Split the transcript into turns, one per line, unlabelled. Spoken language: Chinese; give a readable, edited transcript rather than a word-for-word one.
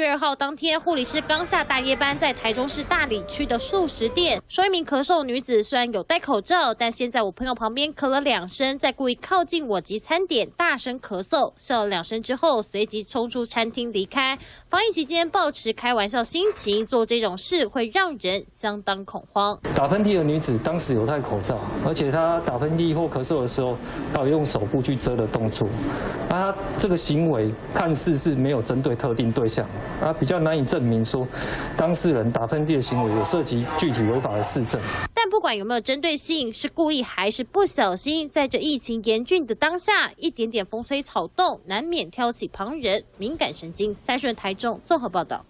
2号当天，护理师刚下大夜班，在台中市大里区的素食店，说一名咳嗽女子虽然有戴口罩，但先在我朋友旁边咳了2声，再故意靠近我及餐点大声咳嗽，笑了2声之后，随即冲出餐厅离开。防疫期间抱持开玩笑心情做这种事，会让人相当恐慌。
打喷嚏的女子当时有戴口罩，而且她打喷嚏或咳嗽的时候，她有用手部去遮的动作。她这个行为看似是没有针对特定对象，比较难以证明说当事人打喷嚏的行为有涉及具体违法的事证。
但不管有没有针对性，是故意还是不小心，在这疫情严峻的当下，一点点风吹草动，难免挑起旁人敏感神经。3立台中综合报道。